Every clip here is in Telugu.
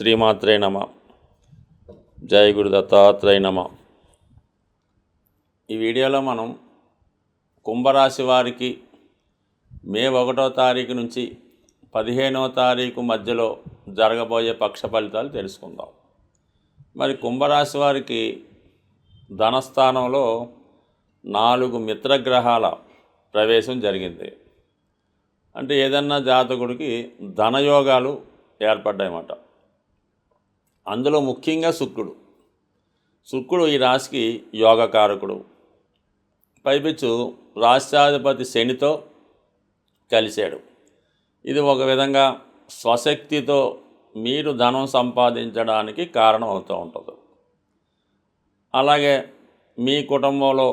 శ్రీమాత్రే నమ. జై గురు దత్తాత్రేయ నమ. ఈ వీడియోలో మనం కుంభరాశి వారికి మే 1వ తారీఖు నుంచి 15వ తారీఖు మధ్యలో జరగబోయే పక్ష ఫలితాలు తెలుసుకుందాం. మరి కుంభరాశి వారికి ధనస్థానంలో 4 మిత్రగ్రహాల ప్రవేశం జరిగింది. అంటే ఏదన్నా జాతకుడికి ధనయోగాలు ఏర్పడ్డాయన్నమాట. అందులో ముఖ్యంగా శుక్రుడు ఈ రాశికి యోగకారకుడు. పైపెచ్చు రాష్ట్రాధిపతి శనితో కలిశాడు. ఇది ఒక విధంగా స్వశక్తితో మీరు ధనం సంపాదించడానికి కారణం అవుతూ ఉంటుంది. అలాగే మీ కుటుంబంలో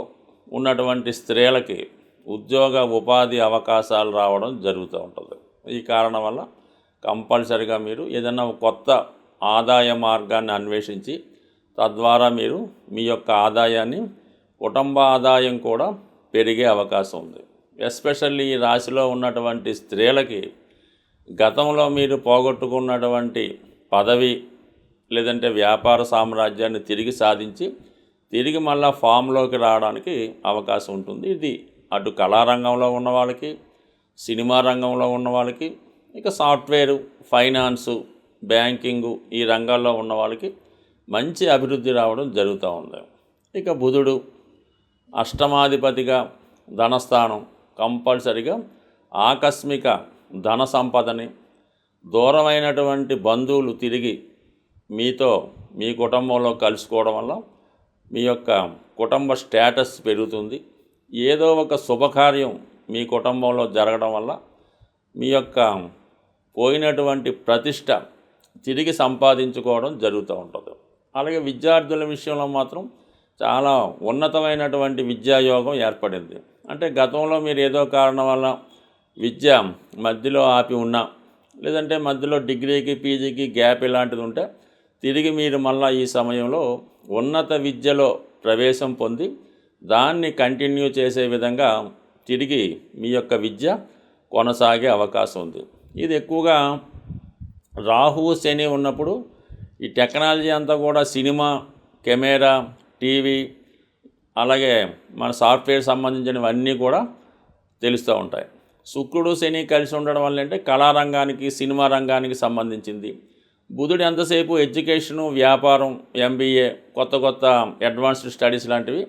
ఉన్నటువంటి స్త్రీలకి ఉద్యోగ ఉపాధి అవకాశాలు రావడం జరుగుతూ ఉంటుంది. ఈ కారణం వల్ల కంపల్సరిగా మీరు ఏదైనా కొత్త ఆదాయ మార్గాన్ని అన్వేషించి తద్వారా మీరు మీ యొక్క ఆదాయాన్ని, కుటుంబ ఆదాయం కూడా పెరిగే అవకాశం ఉంది. ఎస్పెషల్లీ ఈ రాశిలో ఉన్నటువంటి స్త్రీలకి గతంలో మీరు పోగొట్టుకున్నటువంటి పదవి లేదంటే వ్యాపార సామ్రాజ్యాన్ని తిరిగి సాధించి తిరిగి మళ్ళా ఫామ్లోకి రావడానికి అవకాశం ఉంటుంది. ఇది అటు కళారంగంలో ఉన్న వాళ్ళకి, సినిమా రంగంలో ఉన్న వాళ్ళకి, ఇక సాఫ్ట్వేరు, ఫైనాన్సు, బ్యాంకింగు ఈ రంగాల్లో ఉన్న వాళ్ళకి మంచి అభివృద్ధి రావడం జరుగుతూ ఉంది. ఇక బుధుడు అష్టమాధిపతిగా ధనస్థానం కంపల్సరిగా ఆకస్మిక ధన సంపదని, దూరమైనటువంటి బంధువులు తిరిగి మీతో మీ కుటుంబంలో కలుసుకోవడం వల్ల మీ యొక్క కుటుంబ స్టేటస్ పెరుగుతుంది. ఏదో ఒక శుభకార్యం మీ కుటుంబంలో జరగడం వల్ల మీ యొక్క పోయినటువంటి ప్రతిష్ట తిరిగి సంపాదించుకోవడం జరుగుతూ ఉంటుంది. అలాగే విద్యార్థుల విషయంలో మాత్రం చాలా ఉన్నతమైనటువంటి విద్యాయోగం ఏర్పడింది. అంటే గతంలో మీరు ఏదో కారణం వల్ల విద్య మధ్యలో ఆపి ఉన్నా, లేదంటే మధ్యలో డిగ్రీకి పీజీకి గ్యాప్ ఇలాంటిది ఉంటే తిరిగి మీరు మళ్ళీ ఈ సమయంలో ఉన్నత విద్యలో ప్రవేశం పొంది దాన్ని కంటిన్యూ చేసే విధంగా తిరిగి మీ యొక్క విద్య కొనసాగే అవకాశం ఉంది. ఇది ఎక్కువగా రాహువు శని ఉన్నప్పుడు ఈ టెక్నాలజీ అంతా కూడా సినిమా, కెమెరా, టీవీ, అలాగే మన సాఫ్ట్వేర్ సంబంధించినవన్నీ కూడా తెలుస్తూ ఉంటాయి. శుక్రుడు శని కలిసి ఉండడం వల్ల అంటే కళారంగానికి, సినిమా రంగానికి సంబంధించింది. బుధుడు ఎంతసేపు ఎడ్యుకేషను, వ్యాపారం, ఎంబీఏ, కొత్త అడ్వాన్స్డ్ స్టడీస్ లాంటివి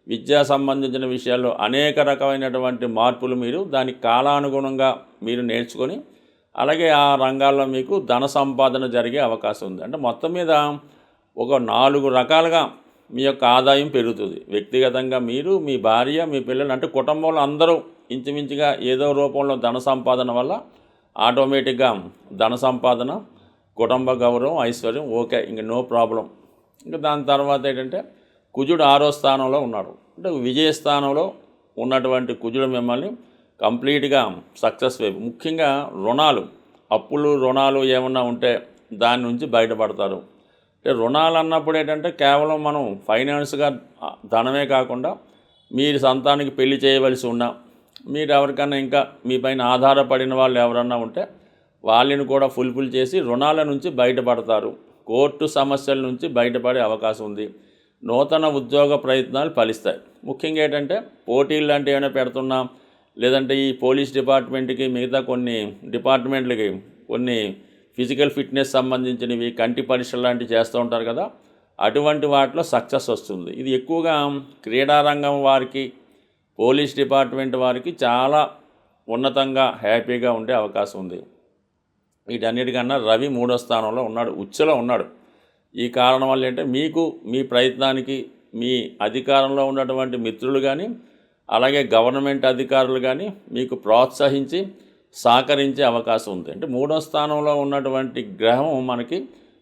విద్యా సంబంధించిన విషయాల్లో అనేక రకమైనటువంటి మార్పులు మీరు దానికి కాలానుగుణంగా మీరు నేర్చుకొని అలాగే ఆ రంగాల్లో మీకు ధన సంపాదన జరిగే అవకాశం ఉంది. అంటే మొత్తం మీద ఒక 4 రకాలుగా మీ యొక్క ఆదాయం పెరుగుతుంది. వ్యక్తిగతంగా మీరు, మీ భార్య, మీ పిల్లలు, అంటే కుటుంబంలో అందరూ ఇంచుమించుగా ఏదో రూపంలో ధన సంపాదన వల్ల ఆటోమేటిక్గా ధన సంపాదన, కుటుంబ గౌరవం, ఐశ్వర్యం ఓకే, ఇంక నో ప్రాబ్లం. ఇంకా దాని తర్వాత ఏంటంటే కుజుడు 6వ స్థానంలో ఉన్నాడు. అంటే విజయస్థానంలో ఉన్నటువంటి కుజుడు మిమ్మల్ని కంప్లీట్గా సక్సెస్ వైపు, ముఖ్యంగా రుణాలు ఏమన్నా ఉంటే దాని నుంచి బయటపడతారు. అంటే రుణాలు అన్నప్పుడు ఏంటంటే కేవలం మనం ఫైనాన్స్గా ధనమే కాకుండా మీరు సంతానికి పెళ్లి చేయవలసి ఉన్నా, మీరు ఎవరికన్నా ఇంకా మీ పైన ఆధారపడిన వాళ్ళు ఎవరన్నా ఉంటే వాళ్ళని కూడా ఫుల్ఫిల్ చేసి రుణాల నుంచి బయటపడతారు. కోర్టు సమస్యల నుంచి బయటపడే అవకాశం ఉంది. నూతన ఉద్యోగ ప్రయత్నాలు ఫలిస్తాయి. ముఖ్యంగా ఏంటంటే పోటీలు లాంటివి ఏమైనా పెడుతున్నాం, లేదంటే ఈ పోలీస్ డిపార్ట్మెంట్కి, మిగతా కొన్ని డిపార్ట్మెంట్లకి కొన్ని ఫిజికల్ ఫిట్నెస్ సంబంధించినవి, కంటి పరీక్షలు లాంటివి చేస్తూ ఉంటారు కదా, అటువంటి వాటిలో సక్సెస్ వస్తుంది. ఇది ఎక్కువగా క్రీడారంగం వారికి, పోలీస్ డిపార్ట్మెంట్ వారికి చాలా ఉన్నతంగా హ్యాపీగా ఉండే అవకాశం ఉంది. వీటన్నిటికన్నా రవి 3వ స్థానంలో ఉన్నాడు, ఉచ్చలో ఉన్నాడు. ఈ కారణం వల్ల ఏంటంటే మీకు మీ ప్రయత్నానికి మీ అధికారంలో ఉన్నటువంటి మిత్రులు కానీ, అలాగే గవర్నమెంట్ అధికారులు కానీ మీకు ప్రోత్సహించి సహకరించే అవకాశం ఉంది. అంటే 3వ స్థానంలో ఉన్నటువంటి గ్రహం మనకి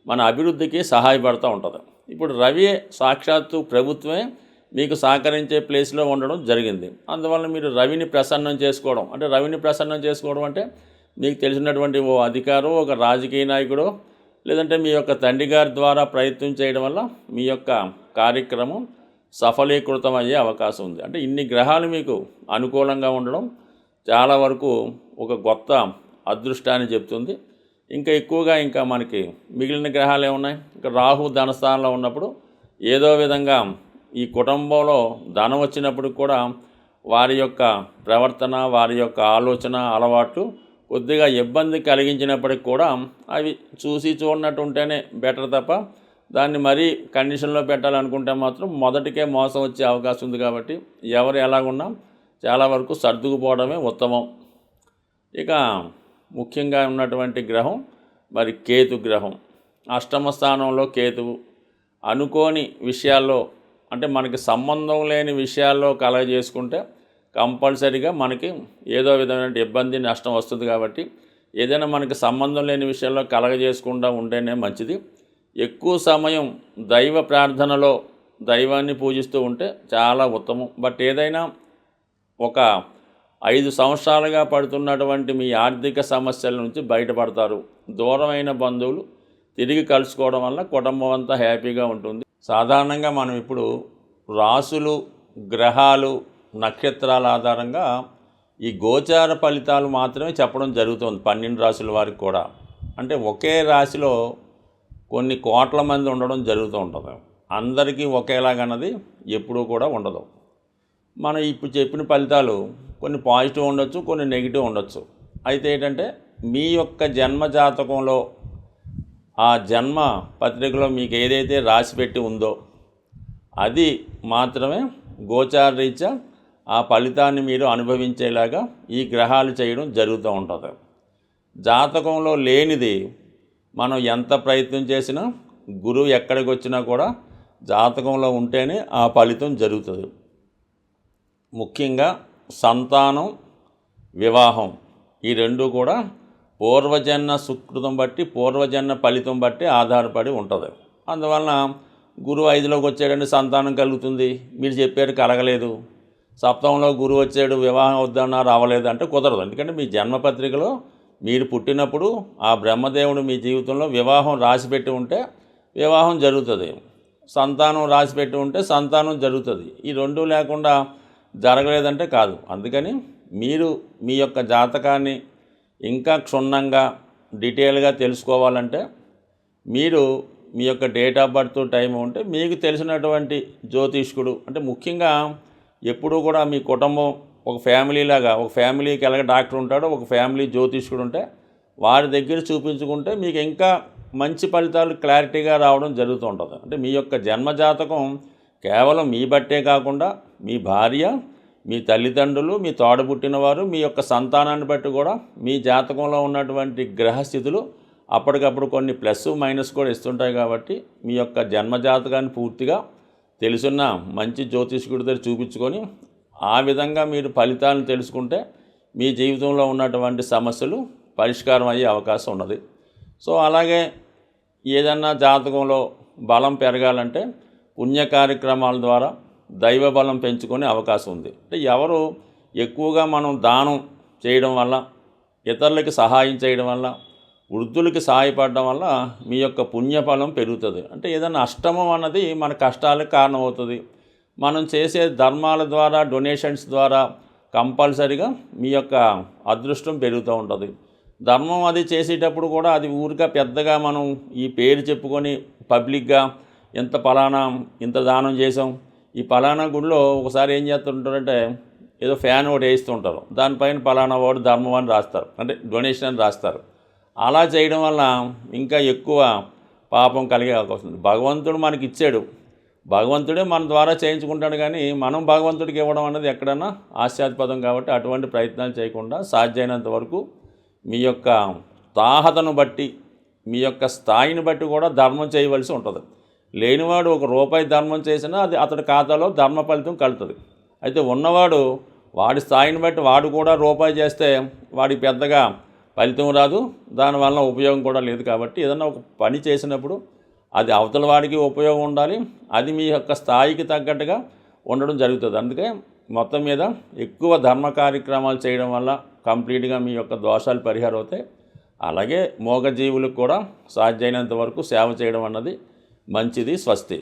మన అభివృద్ధికి సహాయపడుతూ ఉంటుంది. ఇప్పుడు రవి సాక్షాత్తు ప్రభుత్వమే మీకు సహకరించే ప్లేస్లో ఉండడం జరిగింది. అందువల్ల మీరు రవిని ప్రసన్నం చేసుకోవడం, అంటే రవిని ప్రసన్నం చేసుకోవడం అంటే మీకు తెలిసినటువంటి ఓ అధికారం, ఒక రాజకీయ నాయకుడు, లేదంటే మీ యొక్క తండ్రి గారి ద్వారా ప్రయత్నం చేయడం వల్ల మీ యొక్క కార్యక్రమం సఫలీకృతం అయ్యే అవకాశం ఉంది. అంటే ఇన్ని గ్రహాలు మీకు అనుకూలంగా ఉండడం చాలా వరకు ఒక కొత్త అదృష్టాన్ని చెప్తుంది. ఇంకా ఎక్కువగా ఇంకా మనకి మిగిలిన గ్రహాలు ఏమున్నాయి, ఇంకా రాహు ధనస్థానంలో ఉన్నప్పుడు ఏదో విధంగా ఈ కుటుంబంలో ధనం వచ్చినప్పుడు కూడా వారి యొక్క ప్రవర్తన, వారి యొక్క ఆలోచన, అలవాట్లు కొద్దిగా ఇబ్బంది కలిగించినప్పటికి కూడా అవి చూసి చూడనట్టు ఉంటేనే బెటర్ తప్ప దాన్ని మరీ కండిషన్లో పెట్టాలనుకుంటే మాత్రం మొదటికే మోసం వచ్చే అవకాశం ఉంది. కాబట్టి ఎవరు ఎలాగున్నా చాలా వరకు సర్దుకుపోవడమే ఉత్తమం. ఇక ముఖ్యంగా ఉన్నటువంటి గ్రహం మరి కేతు గ్రహం. అష్టమ స్థానంలో కేతువు అనుకోని విషయాల్లో, అంటే మనకి సంబంధం లేని విషయాల్లో కలగజేసుకుంటే కంపల్సరీగా మనకి ఏదో విధమైన ఇబ్బంది, నష్టం వస్తుంది. కాబట్టి ఏదైనా మనకి సంబంధం లేని విషయాల్లో కలగజేసుకుండా ఉంటేనే మంచిది. ఎక్కువ సమయం దైవ ప్రార్థనలో దైవాన్ని పూజిస్తూ ఉంటే చాలా ఉత్తమం. బట్ ఏదైనా ఒక 5 సంవత్సరాలుగా పడుతున్నటువంటి మీ ఆర్థిక సమస్యల నుంచి బయటపడతారు. దూరమైన బంధువులు తిరిగి కలుసుకోవడం వల్ల కుటుంబం అంతా హ్యాపీగా ఉంటుంది. సాధారణంగా మనం ఇప్పుడు రాసులు, గ్రహాలు, నక్షత్రాల ఆధారంగా ఈ గోచార ఫలితాలు మాత్రమే చెప్పడం జరుగుతుంది 12 రాశుల వారికి కూడా. అంటే ఒకే రాశిలో కొన్ని కోట్ల మంది ఉండడం జరుగుతూ ఉంటుంది. అందరికీ ఒకేలాగన్నది ఎప్పుడూ కూడా ఉండదు. మనం ఇప్పుడు చెప్పిన ఫలితాలు కొన్ని పాజిటివ్ ఉండొచ్చు, కొన్ని నెగిటివ్ ఉండొచ్చు. అయితే ఏంటంటే మీ యొక్క జన్మ జాతకంలో ఆ జన్మ పత్రికలో మీకు ఏదైతే రాసి పెట్టి ఉందో అది మాత్రమే గోచార రీత్యా ఆ ఫలితాన్ని మీరు అనుభవించేలాగా ఈ గ్రహాలు చేయడం జరుగుతూ ఉంటుంది. జాతకంలో లేనిది మనం ఎంత ప్రయత్నం చేసినా, గురువు ఎక్కడికి వచ్చినా కూడా జాతకంలో ఉంటేనే ఆ ఫలితం జరుగుతుంది. ముఖ్యంగా సంతానం, వివాహం ఈ రెండు కూడా పూర్వజన్మ సుకృతం బట్టి, పూర్వజన్మ ఫలితం బట్టి ఆధారపడి ఉంటుంది. అందువలన గురువు 5లోకి వచ్చాడంటే సంతానం కలుగుతుంది, మీరు చెప్పారు కలగలేదు. సప్తమంలో గురువు వచ్చాడు, వివాహం వద్దన్నారు అవ్వలేదు అంటే కుదరదు. ఎందుకంటే మీ జన్మపత్రికలో మీరు పుట్టినప్పుడు ఆ బ్రహ్మదేవుడు మీ జీవితంలో వివాహం రాసిపెట్టి ఉంటే వివాహం జరుగుతుంది, సంతానం రాసిపెట్టి ఉంటే సంతానం జరుగుతుంది. ఈ రెండూ లేకుండా జరగలేదంటే కాదు. అందుకని మీరు మీ యొక్క జాతకాన్ని ఇంకా క్షుణ్ణంగా డీటెయిల్గా తెలుసుకోవాలంటే మీరు మీ యొక్క డేట్ ఆఫ్ బర్త్ టైం ఉంటే మీకు తెలిసినటువంటి జ్యోతిష్కుడు, అంటే ముఖ్యంగా ఎప్పుడూ కూడా మీ కుటుంబం ఒక ఫ్యామిలీలాగా, ఒక ఫ్యామిలీకి ఎలాగ డాక్టర్ ఉంటాడో ఒక ఫ్యామిలీ జ్యోతిష్కుడు ఉంటే వారి దగ్గర చూపించుకుంటే మీకు ఇంకా మంచి ఫలితాలు క్లారిటీగా రావడం జరుగుతూ ఉంటుంది. అంటే మీ యొక్క జన్మజాతకం కేవలం మీ బట్టే కాకుండా మీ భార్య, మీ తల్లిదండ్రులు, మీ తోడబుట్టినవారు, మీ యొక్క సంతానాన్ని బట్టి కూడా మీ జాతకంలో ఉన్నటువంటి గ్రహస్థితులు అప్పటికప్పుడు కొన్ని ప్లస్ మైనస్ కూడా ఇస్తుంటాయి. కాబట్టి మీ యొక్క జన్మజాతకాన్ని పూర్తిగా తెలుసున్న మంచి జ్యోతిష్కుడి దగ్గర చూపించుకొని ఆ విధంగా మీరు ఫలితాలను తెలుసుకుంటే మీ జీవితంలో ఉన్నటువంటి సమస్యలు పరిష్కారం అయ్యే అవకాశం ఉన్నది. సో అలాగే ఏదన్నా జాతకంలో బలం పెరగాలంటే పుణ్య కార్యక్రమాల ద్వారా దైవ బలం పెంచుకునే అవకాశం ఉంది. అంటే ఎవరు ఎక్కువగా మనం దానం చేయడం వల్ల, ఇతరులకి సహాయం చేయడం వల్ల, వృద్ధులకి సహాయపడడం వల్ల మీ యొక్క పుణ్యఫలం పెరుగుతుంది. అంటే ఏదైనా అష్టమం అన్నది మన కష్టాలకు కారణమవుతుంది. మనం చేసే ధర్మాల ద్వారా, డొనేషన్స్ ద్వారా కంపల్సరీగా మీ యొక్క అదృష్టం పెరుగుతూ ఉంటుంది. ధర్మం అది చేసేటప్పుడు కూడా అది ఊరిగా పెద్దగా మనం ఈ పేరు చెప్పుకొని పబ్లిక్గా ఇంత దానం చేసాం, ఈ పలానా గుడిలో ఒకసారి ఏం చేస్తుంటారంటే ఏదో ఫ్యాన్ ఒకటి వేస్తూ ఉంటారు, దానిపైన పలానా వాడు ధర్మం అని రాస్తారు, అంటే డొనేషన్ అని రాస్తారు. అలా చేయడం వల్ల ఇంకా ఎక్కువ పాపం కలిగే అవకాశం ఉంది. భగవంతుడు మనకి ఇచ్చాడు, భగవంతుడే మన ద్వారా చేయించుకుంటాడు, కానీ మనం భగవంతుడికి ఇవ్వడం అనేది ఎక్కడన్నా హాస్యాస్పదం. కాబట్టి అటువంటి ప్రయత్నాలు చేయకుండా సాధ్యమైనంత వరకు మీ యొక్క తాహతను బట్టి, మీ యొక్క స్థాయిని బట్టి కూడా ధర్మం చేయవలసి ఉంటుంది. లేనివాడు ₹1 ధర్మం చేసినా అది అతడి ఖాతాలో ధర్మ ఫలితం కలుగుతుంది. అయితే ఉన్నవాడు వాడి స్థాయిని బట్టి వాడు కూడా రూపాయి చేస్తే వాడికి పెద్దగా ఫలితం రాదు, దానివల్ల ఉపయోగం కూడా లేదు. కాబట్టి ఏదన్నా ఒక పని చేసినప్పుడు అది అవతల వాడికి ఉపయోగం ఉండాలి, అది మీ యొక్క స్థాయికి తగ్గట్టుగా ఉండడం జరుగుతుంది. అందుకే మొత్తం మీద ఎక్కువ ధర్మ కార్యక్రమాలు చేయడం వల్ల కంప్లీట్గా మీ యొక్క దోషాలు పరిహారం అవుతాయి. అలాగే మూగజీవులకు కూడా సాధ్యమైనంత వరకు సేవ చేయడం అన్నది మంచిది. స్వస్తి.